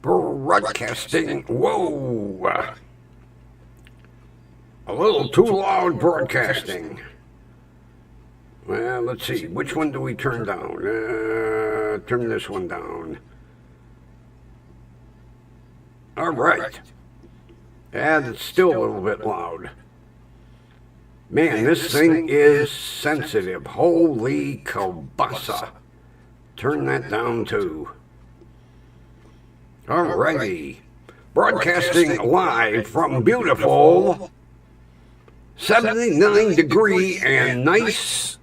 Broadcasting. Whoa! A little too loud broadcasting. Well, let's see. Which one do we turn down? Turn this one down. All right. And it's still a little bit loud. Man, this thing is sensitive. Holy kielbasa. Turn that down too. Alrighty. Broadcasting live from beautiful 79 degree and nice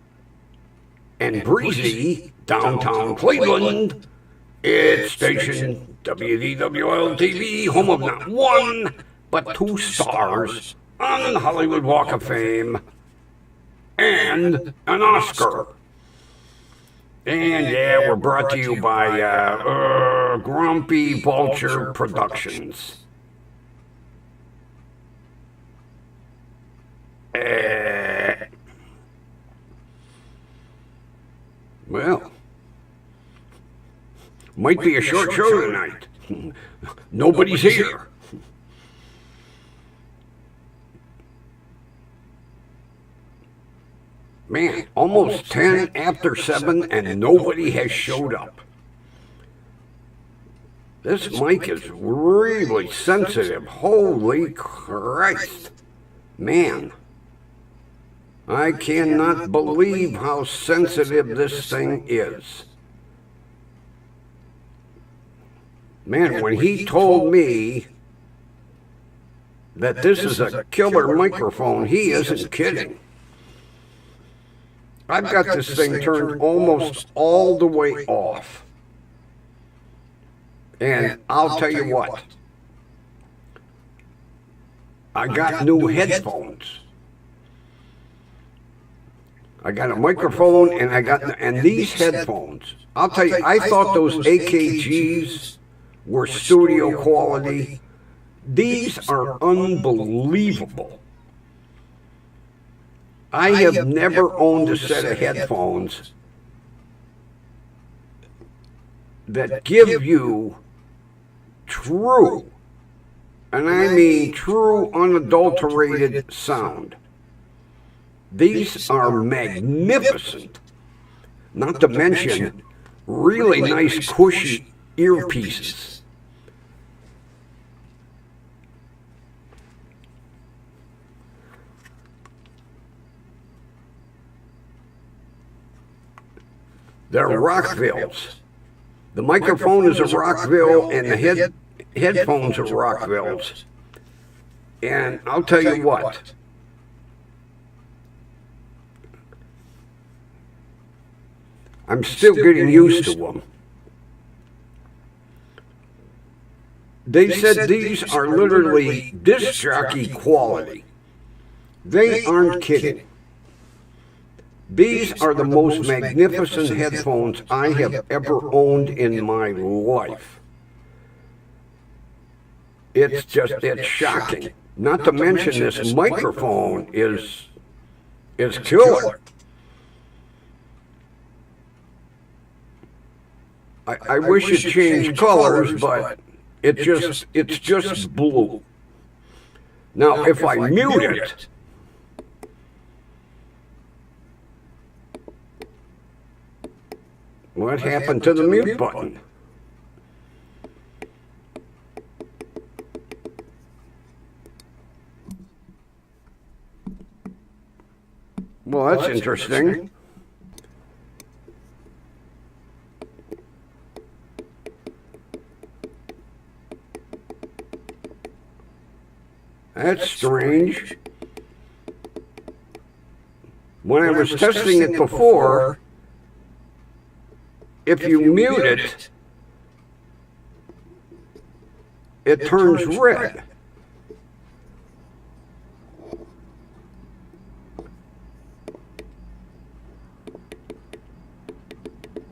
and breezy downtown Cleveland. It's station WDWL TV, home of not one, but 2 stars on the Hollywood Walk of Fame and an Oscar. And yeah, we're brought to you by Grumpy Vulture Productions. Well, might be a short show tonight. Nobody's here. Man, almost 10 after 7 and nobody has showed up. This mic is really sensitive. Holy Christ. Man, I cannot believe how sensitive this thing is. Man, when he told me that this is a killer microphone, he isn't kidding. I've got this thing turned almost all the way off. And I'll tell you what, I got new headphones. I got a microphone and these headphones. I'll tell you, I thought those AKGs were studio quality. These are unbelievable. I have never owned a set of headphones that give you true, and I mean true, unadulterated sound. These are magnificent, not to mention really nice, cushy earpieces. They're Rockvilles. The microphone is a Rockville, and the headphones are Rockvilles. And I'll tell you what. I'm still getting used to them. They said these are literally disc jockey quality. They aren't kidding. These are the most magnificent headphones I have ever owned in my life. It's shocking. Not to mention this microphone is killer. I wish it changed colors, but it's just blue. Now, if I mute it, what happened to the mute button? Well, that's interesting. That's strange. When I was testing it before, if you mute it, it turns red.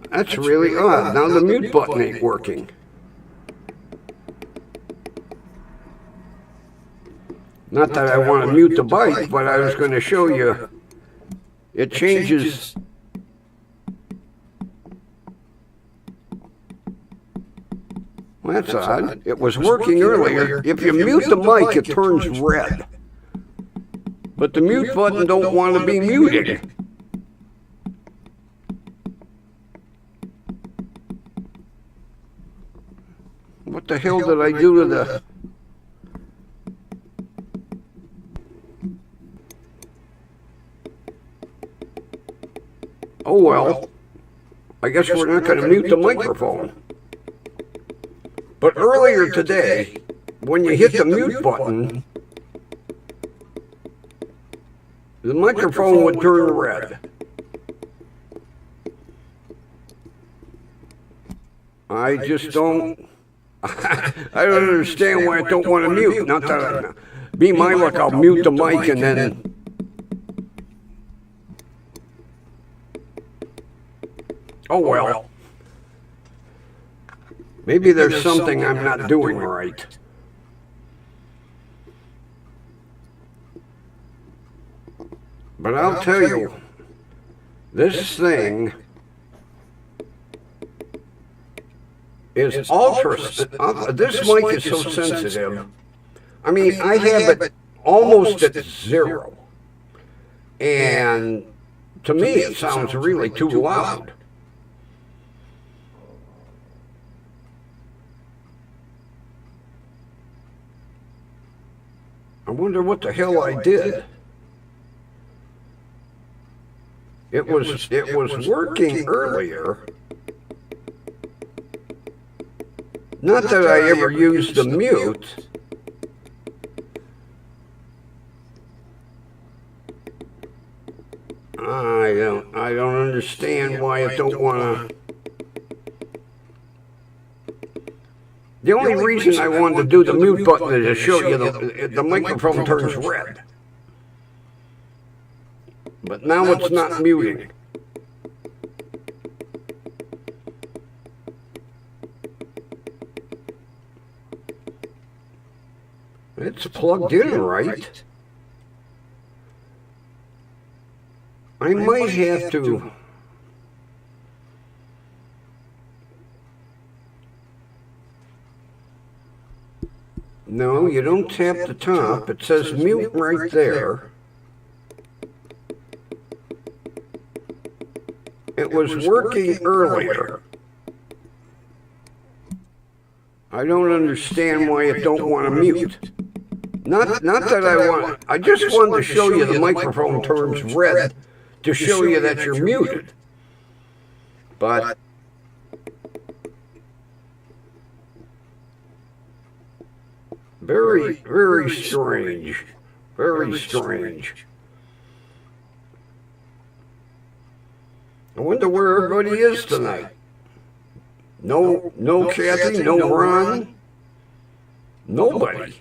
That's really odd. Now the mute button ain't working. Not that I want to mute the bike, but I was going to show you. It changes. Well, that's odd. It was working earlier. If you mute the mic, it turns red. But the mute button don't want to be muted. What the hell did I do to the... Oh well, I guess we're not going to mute the microphone. But earlier today, when you hit the mute button, the microphone would turn red. I just don't, I don't understand why I don't want to mute. Not that be my luck, I'll mute the mic and then... Oh well. Maybe there's something I'm not doing right. But I'll tell you, this thing is ultra... This mic is so sensitive. I mean, I have it almost at 0. And to me, it sounds really too loud. I wonder what the hell I did. It was working earlier. Not that I ever used the mute. I don't understand why I don't want to. The only reason I wanted to do the mute button is to show you the microphone turns red. But now it's not muting. It's plugged in right. I might have to... No, you don't tap the top. It says mute right there. It was working earlier. I don't understand why it don't want to mute. Not that I want... I just wanted to show you the microphone turns red to show you that you're muted. But... Very, very strange. Very strange. I wonder where everybody is tonight. No Kathy, no Ron. Nobody.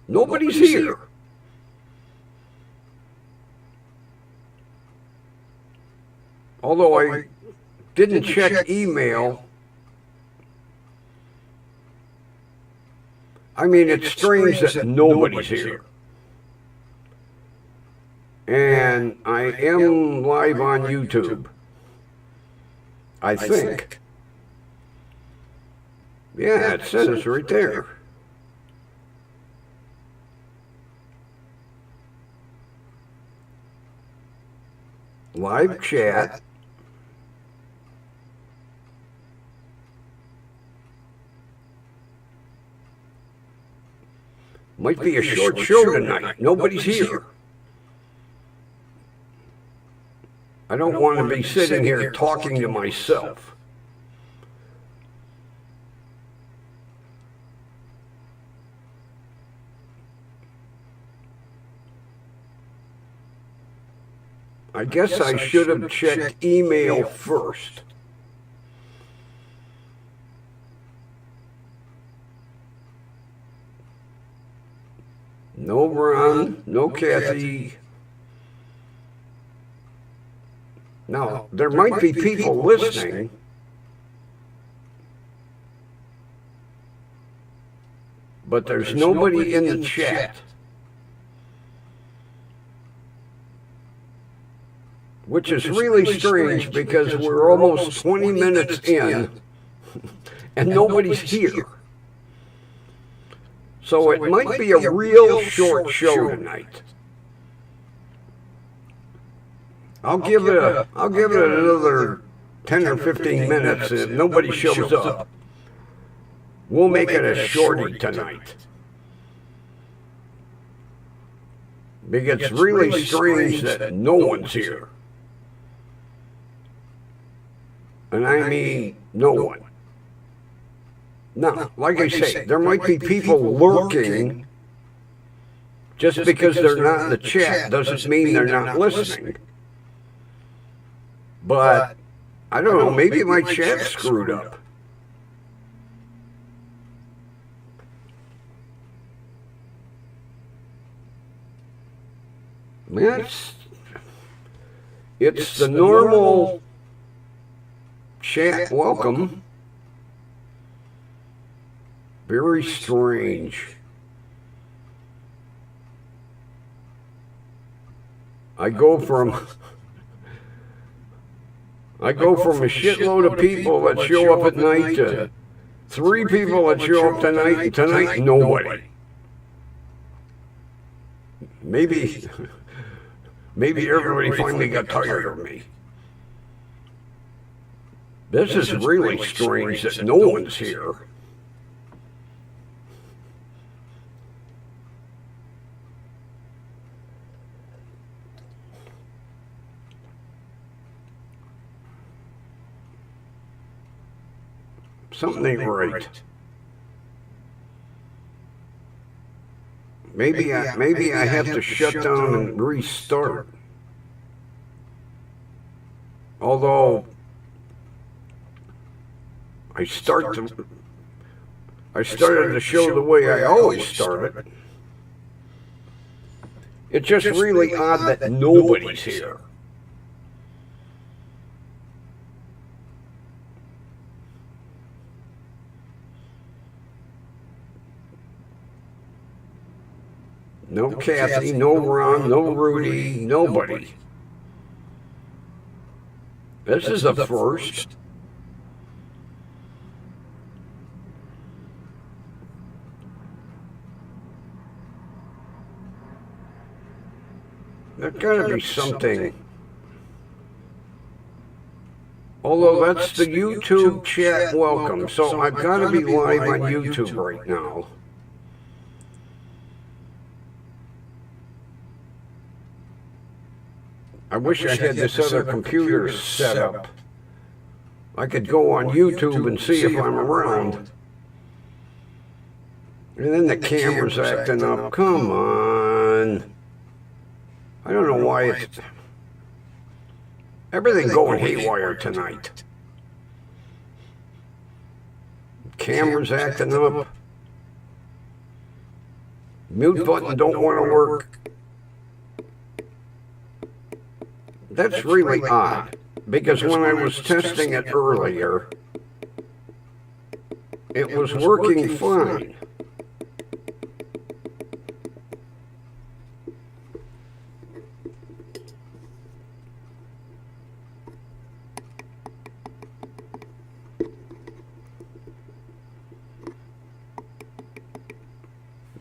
Nobody's here. Although I didn't check email. I mean, it's strange that nobody's here. And I am live on YouTube. I think. Yeah, it says right there. Live chat. Might be a short show tonight. Nobody's here. I don't want to be sitting here talking to myself. I guess I should have checked email first. No Ron, no Kathy. Now, there might be people listening. But there's nobody in the chat. Which is really strange because we're almost 20 minutes in and nobody's here. So it might be a real short show tonight. I'll give it another 10 or 15 minutes and if nobody shows up, we'll make it a shorty tonight. Because it's really strange that no one's here. And I mean no one. Now, like I say, there might be people lurking. Just because they're not in the chat doesn't mean they're not listening. But, I don't know, maybe my chat's screwed up. It's the normal chat welcome. Very strange. I go from a shitload of people that show up at night to 3 people that show up tonight, and tonight nobody. Maybe everybody finally got tired of me. This is really strange that no one's here. Something ain't right. Maybe I have to shut down and restart. Although I started the show the way I always start it. It's just really odd that nobody's here. No Kathy, no Ron, no Rudy, nobody. This is a first. There's got to be something. Although that's the YouTube chat welcome, so I've got to be live on YouTube right now. I wish I had this other computer set up. I could go on YouTube and see if I'm around. And then the camera's acting up. Come on. I don't know why it's... Everything going haywire tonight. Camera's acting up. Mute button don't want to work. That's really odd, because when I was testing it earlier, it was working fine.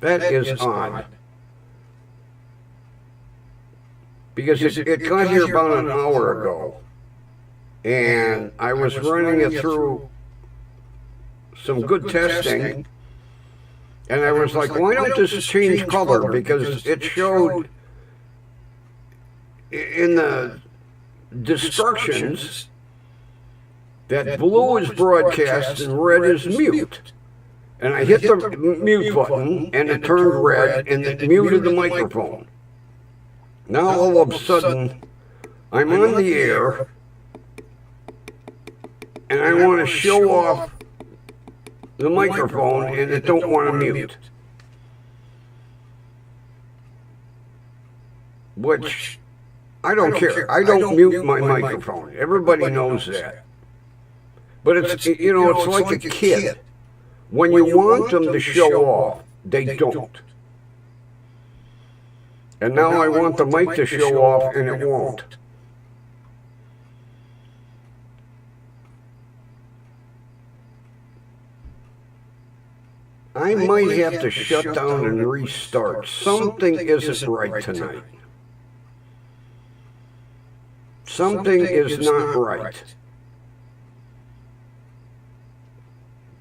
That is odd. Because it got here about an hour ago, and I was running it through some good testing, and I was like, why don't this change color? Because it showed in the instructions that blue is broadcast and red is mute. And I hit the mute button, and it turned red, and it muted the microphone. Now all of a sudden, I'm on the air, and I want to show off the microphone, and it don't want to mute. Which, I don't care. I don't mute my microphone. Everybody knows that. But it's, you know, it's like a kid. When you want them to show off, they don't. And now I want the mic to show off, and it won't. I might have to shut down and restart. Something isn't right tonight. Something is not right.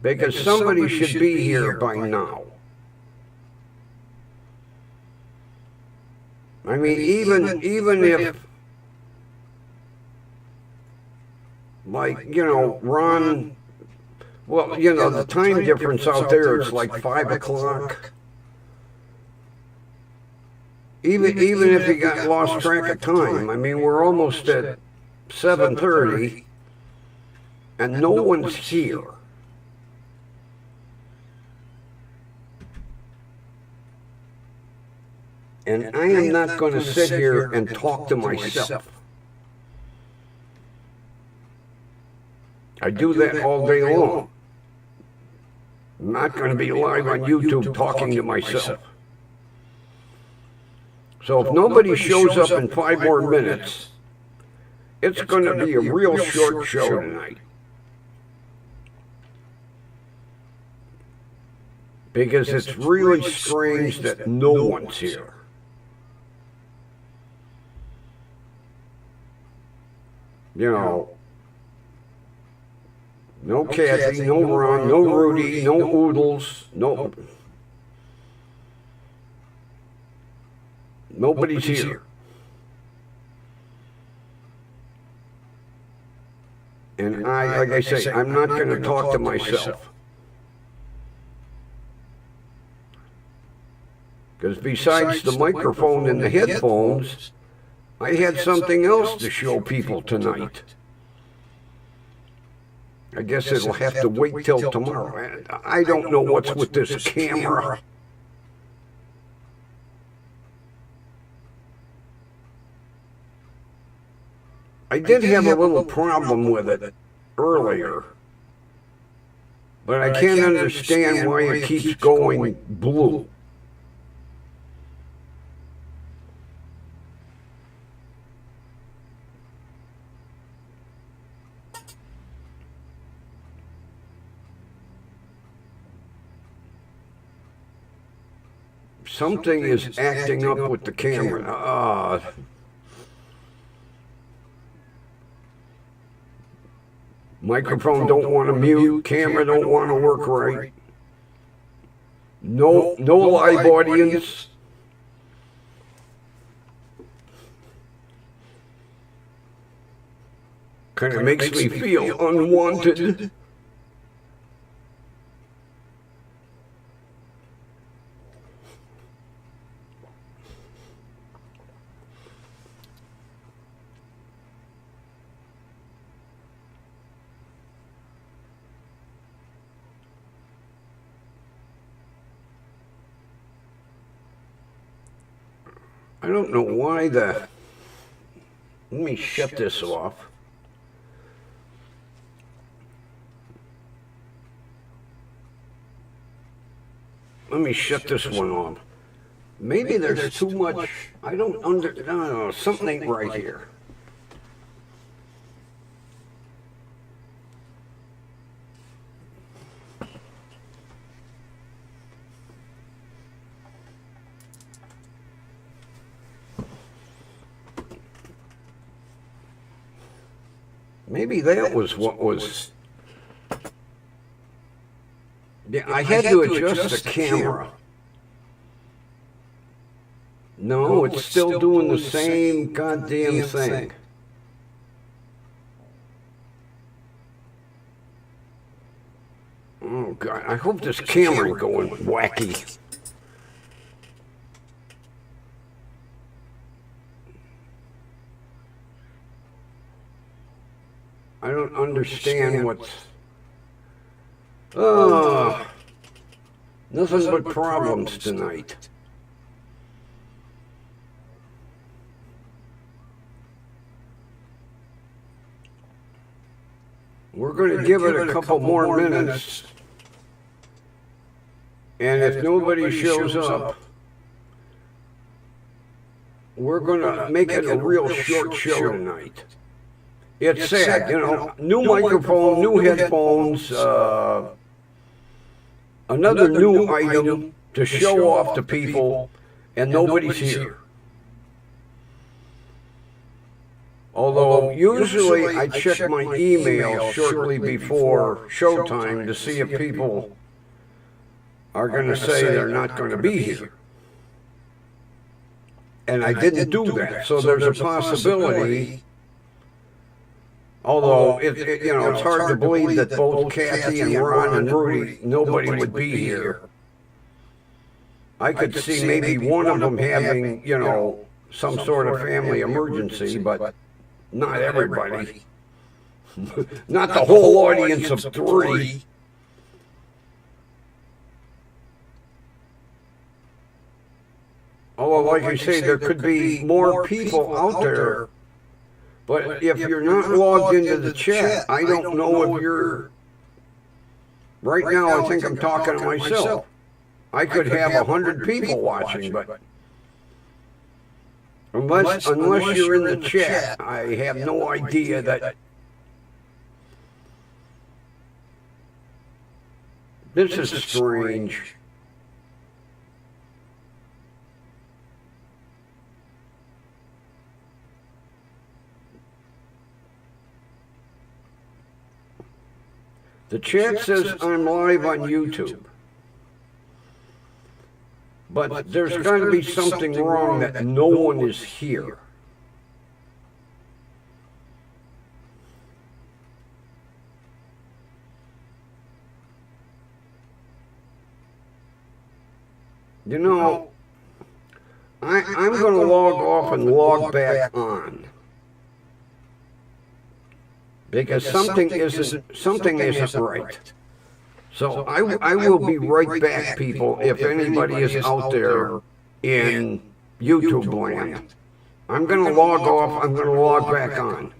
Because somebody should be here by now. I mean, even if, like, you know, Ron, well, you know, the time difference out there, it's like 5 o'clock. Even if you got lost track of time, I mean, we're almost at 7:30, and no one's here. And I am not going to sit here and talk to myself. I do that all day long. I'm not going to be live on YouTube talking to myself. So if nobody shows up in 5 more minutes, it's going to be a real short show tonight. Because it's really strange that no one's here. You know, no Kathy, no Ron, no Rudy, no Oodles, nobody's here. And like I say, I'm not going to talk to myself. Because besides the microphone and the headphones, I had something else to show people tonight. I guess it'll have to wait till tomorrow. I don't know what's with this camera. I did have a little problem with it earlier, but I can't understand why it keeps going blue. Something is acting up with the camera. Microphone don't want to mute. Camera don't want to work right. No live audience. Kind of makes me feel unwanted. I don't know why let me shut this off. Let me shut this one off. Maybe there's too much. I don't know, something ain't right here. Maybe that was what was. Yeah, I had to adjust the camera. No, it's still doing the same goddamn thing. Oh, God, I hope this camera ain't going wacky. I don't understand what's... nothing but problems tonight. We're going to give it a couple more minutes. And if nobody shows up, we're going to make it a real short show tonight. It's sad, you know, new microphone, new headphones, another new item to show off to people, and nobody's here. Although usually I check my email shortly before showtime to see if people are going to say they're not going to be here. And I didn't do that, so there's a possibility. Although, you know, it's hard to believe that both Kathy and Ron and Rudy, nobody would be here. I could see maybe one of them having, you know, some sort of family emergency, but not everybody. Not the whole audience of 3. Although, like I say, there could be more people out there. But if you're not logged into the chat, I don't know if you're... Right now, I think I'm talking to myself. I could have 100 people watching, but... Unless you're in the chat, I have no idea that... This is strange. The chat says I'm live on YouTube. But there's got to be something wrong that no one is here. You know, I'm going to log off and log back on. Because something isn't right. So I will be right back, people, if anybody is out there in YouTube land. I'm going to log off, I'm going to log back on.